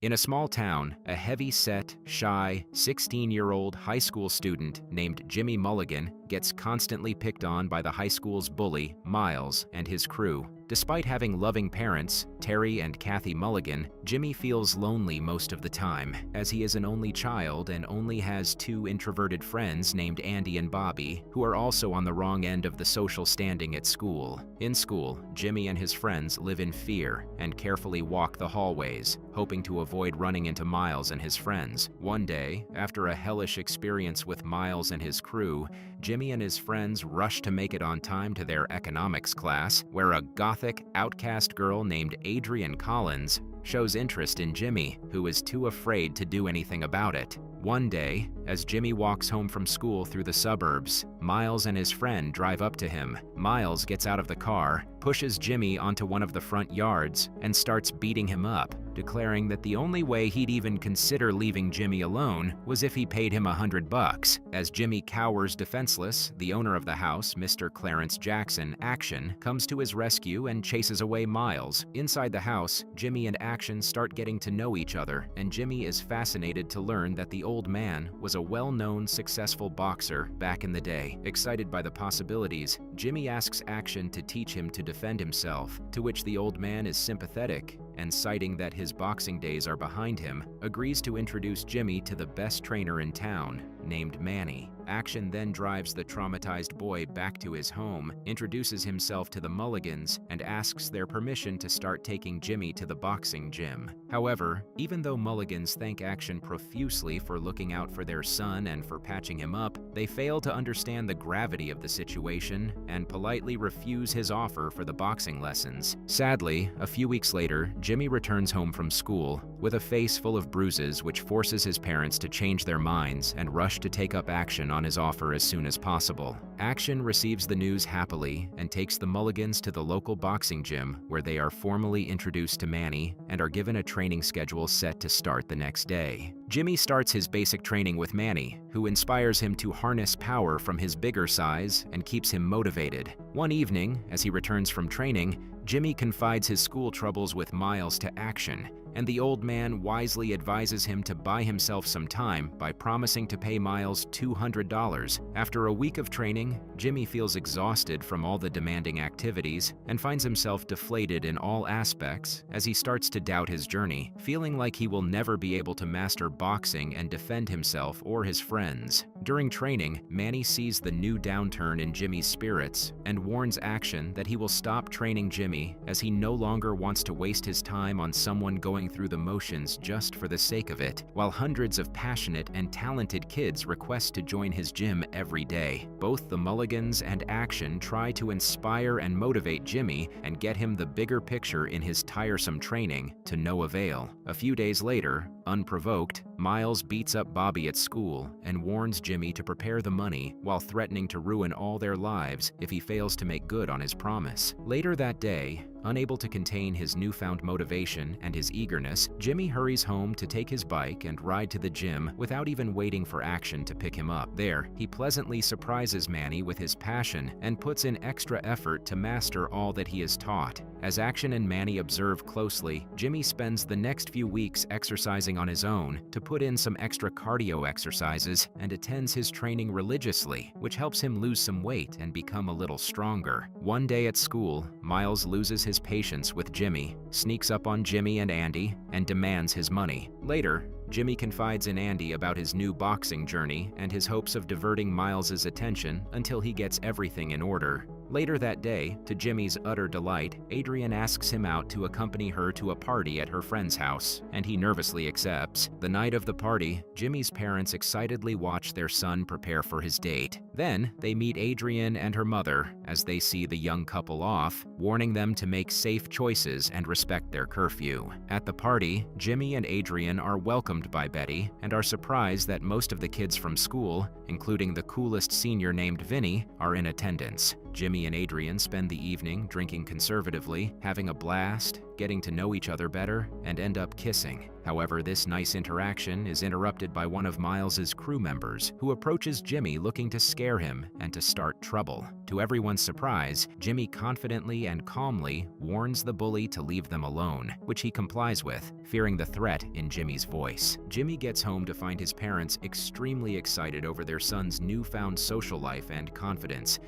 In a small town, a heavy-set, shy, 16-year-old high school student named Jimmy Mulligan gets constantly picked on by the high school's bully, Miles, and his crew. Despite having loving parents, Terry and Kathy Mulligan, Jimmy feels lonely most of the time, as he is an only child and only has two introverted friends named Andy and Bobby, who are also on the wrong end of the social standing at school. In school, Jimmy and his friends live in fear and carefully walk the hallways, hoping to avoid running into Miles and his friends. One day, after a hellish experience with Miles and his crew, Jimmy and his friends rush to make it on time to their economics class, where a gothic, outcast girl named Adrienne Collins shows interest in Jimmy, who is too afraid to do anything about it. One day, as Jimmy walks home from school through the suburbs, Miles and his friend drive up to him. Miles gets out of the car, pushes Jimmy onto one of the front yards, and starts beating him up, declaring that the only way he'd even consider leaving Jimmy alone was if he paid him $100. As Jimmy cowers defenseless, the owner of the house, Mr. Clarence Jackson, Action, comes to his rescue and chases away Miles. Inside the house, Jimmy and Action start getting to know each other, and Jimmy is fascinated to learn that the old man was a well-known, successful boxer back in the day. Excited by the possibilities, Jimmy asks Action to teach him to defend himself, to which the old man is sympathetic, and citing that his boxing days are behind him, agrees to introduce Jimmy to the best trainer in town, named Manny. Action then drives the traumatized boy back to his home, introduces himself to the Mulligans, and asks their permission to start taking Jimmy to the boxing gym. However, even though Mulligans thank Action profusely for looking out for their son and for patching him up, they fail to understand the gravity of the situation and politely refuse his offer for the boxing lessons. Sadly, a few weeks later, Jimmy returns home from school with a face full of bruises, which forces his parents to change their minds and rush to take up action on his offer as soon as possible. Action receives the news happily and takes the Mulligans to the local boxing gym, where they are formally introduced to Manny and are given a training schedule set to start the next day. Jimmy starts his basic training with Manny, who inspires him to harness power from his bigger size and keeps him motivated. One evening, as he returns from training, Jimmy confides his school troubles with Miles to Action, and the old man wisely advises him to buy himself some time by promising to pay Miles $200. After a week of training, Jimmy feels exhausted from all the demanding activities and finds himself deflated in all aspects as he starts to doubt his journey, feeling like he will never be able to master boxing and defend himself or his friends. During training, Manny sees the new downturn in Jimmy's spirits and warns Action that he will stop training Jimmy as he no longer wants to waste his time on someone going through the motions just for the sake of it, while hundreds of passionate and talented kids request to join his gym every day. Both the Mulligans and Action try to inspire and motivate Jimmy and get him the bigger picture in his tiresome training, to no avail. A few days later, unprovoked, Miles beats up Bobby at school and warns Jimmy to prepare the money while threatening to ruin all their lives if he fails to make good on his promise. Later that day, unable to contain his newfound motivation and his eagerness, Jimmy hurries home to take his bike and ride to the gym without even waiting for Action to pick him up. There, he pleasantly surprises Manny with his passion and puts in extra effort to master all that he is taught. As Action and Manny observe closely, Jimmy spends the next few weeks exercising on his own to put in some extra cardio exercises and attends his training religiously, which helps him lose some weight and become a little stronger. One day at school, Miles loses his patience with Jimmy, sneaks up on Jimmy and Andy, and demands his money. Later, Jimmy confides in Andy about his new boxing journey and his hopes of diverting Miles's attention until he gets everything in order. Later that day, to Jimmy's utter delight, Adrienne asks him out to accompany her to a party at her friend's house, and he nervously accepts. The night of the party, Jimmy's parents excitedly watch their son prepare for his date. Then, they meet Adrienne and her mother as they see the young couple off, warning them to make safe choices and respect their curfew. At the party, Jimmy and Adrienne are welcomed by Betty and are surprised that most of the kids from school, including the coolest senior named Vinny, are in attendance. Jimmy and Adrian spend the evening drinking conservatively, having a blast, getting to know each other better, and end up kissing. However, this nice interaction is interrupted by one of Miles's crew members, who approaches Jimmy looking to scare him and to start trouble. To everyone's surprise, Jimmy confidently and calmly warns the bully to leave them alone, which he complies with, fearing the threat in Jimmy's voice. Jimmy gets home to find his parents extremely excited over their son's newfound social life and confidence,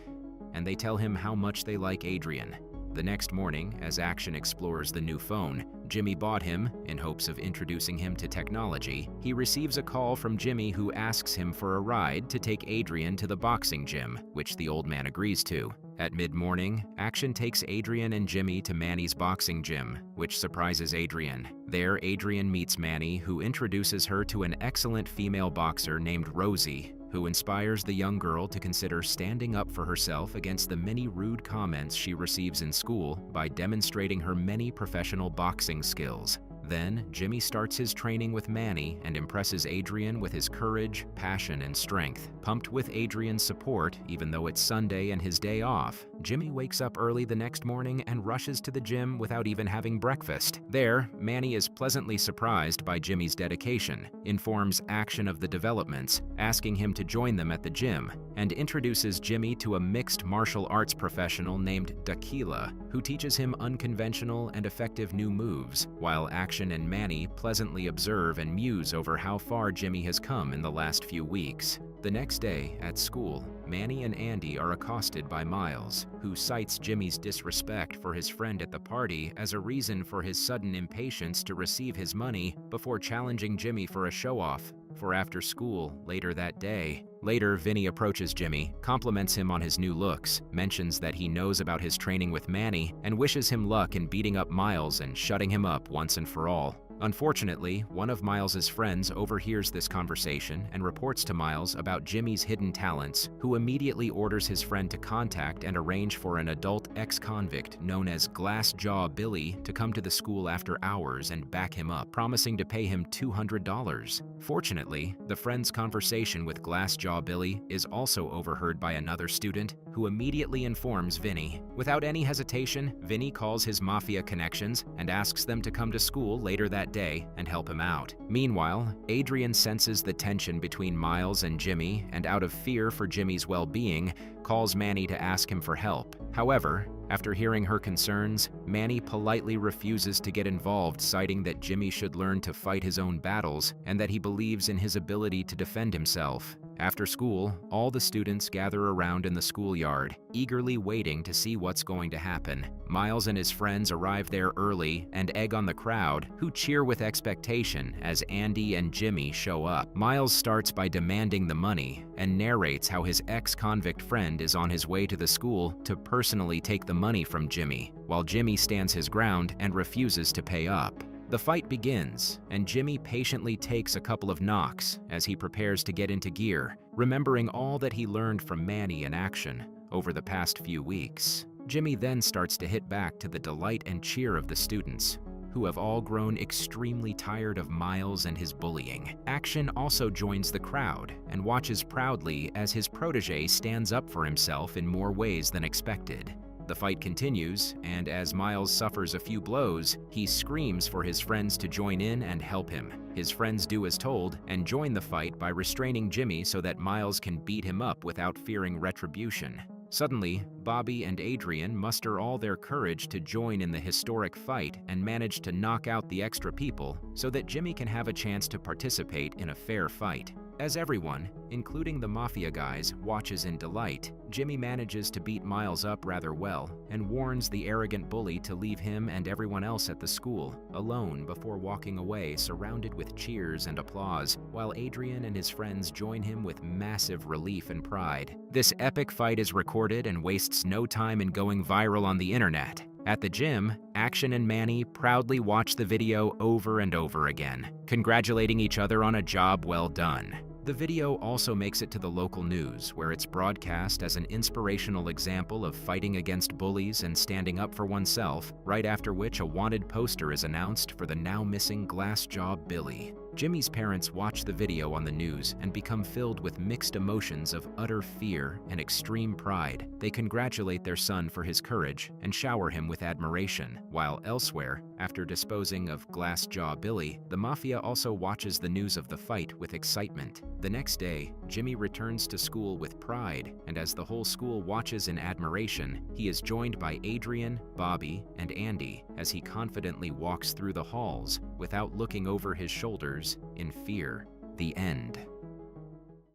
and they tell him how much they like Adrian. The next morning, as Action explores the new phone Jimmy bought him in hopes of introducing him to technology, he receives a call from Jimmy who asks him for a ride to take Adrian to the boxing gym, which the old man agrees to. At mid-morning, Action takes Adrian and Jimmy to Manny's boxing gym, which surprises Adrian. There, Adrian meets Manny, who introduces her to an excellent female boxer named Rosie, who inspires the young girl to consider standing up for herself against the many rude comments she receives in school by demonstrating her many professional boxing skills. Then, Jimmy starts his training with Manny and impresses Adrian with his courage, passion, and strength. Pumped with Adrian's support, even though it's Sunday and his day off, Jimmy wakes up early the next morning and rushes to the gym without even having breakfast. There, Manny is pleasantly surprised by Jimmy's dedication, informs Action of the developments, asking him to join them at the gym, and introduces Jimmy to a mixed martial arts professional named Dakila, who teaches him unconventional and effective new moves, while Action and Manny pleasantly observe and muse over how far Jimmy has come in the last few weeks. The next day, at school, Manny and Andy are accosted by Miles, who cites Jimmy's disrespect for his friend at the party as a reason for his sudden impatience to receive his money before challenging Jimmy for a show-off for after school later that day. Later, Vinny approaches Jimmy, compliments him on his new looks, mentions that he knows about his training with Manny, and wishes him luck in beating up Miles and shutting him up once and for all. Unfortunately, one of Miles's friends overhears this conversation and reports to Miles about Jimmy's hidden talents, who immediately orders his friend to contact and arrange for an adult ex-convict known as Glass Jaw Billy to come to the school after hours and back him up, promising to pay him $200. Fortunately, the friend's conversation with Glass Jaw Billy is also overheard by another student, who immediately informs Vinny. Without any hesitation, Vinny calls his mafia connections and asks them to come to school later that day and help him out. Meanwhile, Adrian senses the tension between Miles and Jimmy and, out of fear for Jimmy's well-being, calls Manny to ask him for help. However, after hearing her concerns, Manny politely refuses to get involved, citing that Jimmy should learn to fight his own battles and that he believes in his ability to defend himself. After school, all the students gather around in the schoolyard, eagerly waiting to see what's going to happen. Miles and his friends arrive there early and egg on the crowd, who cheer with expectation as Andy and Jimmy show up. Miles starts by demanding the money and narrates how his ex-convict friend is on his way to the school to personally take the money from Jimmy, while Jimmy stands his ground and refuses to pay up. The fight begins, and Jimmy patiently takes a couple of knocks as he prepares to get into gear, remembering all that he learned from Manny in Action over the past few weeks. Jimmy then starts to hit back to the delight and cheer of the students, who have all grown extremely tired of Miles and his bullying. Action also joins the crowd and watches proudly as his protege stands up for himself in more ways than expected. The fight continues, and as Miles suffers a few blows, he screams for his friends to join in and help him. His friends do as told and join the fight by restraining Jimmy so that Miles can beat him up without fearing retribution. Suddenly, Bobby and Adrian muster all their courage to join in the historic fight and manage to knock out the extra people so that Jimmy can have a chance to participate in a fair fight. As everyone, including the mafia guys, watches in delight, Jimmy manages to beat Miles up rather well and warns the arrogant bully to leave him and everyone else at the school alone before walking away surrounded with cheers and applause, while Adrian and his friends join him with massive relief and pride. This epic fight is recorded and wastes no time in going viral on the internet. At the gym, Action and Manny proudly watch the video over and over again, congratulating each other on a job well done. The video also makes it to the local news, where it's broadcast as an inspirational example of fighting against bullies and standing up for oneself, right after which a wanted poster is announced for the now missing Glass Jaw Billy. Jimmy's parents watch the video on the news and become filled with mixed emotions of utter fear and extreme pride. They congratulate their son for his courage and shower him with admiration, while elsewhere, after disposing of Glass Jaw Billy, the mafia also watches the news of the fight with excitement. The next day, Jimmy returns to school with pride, and as the whole school watches in admiration, he is joined by Adrian, Bobby, and Andy as he confidently walks through the halls without looking over his shoulders in fear. The end.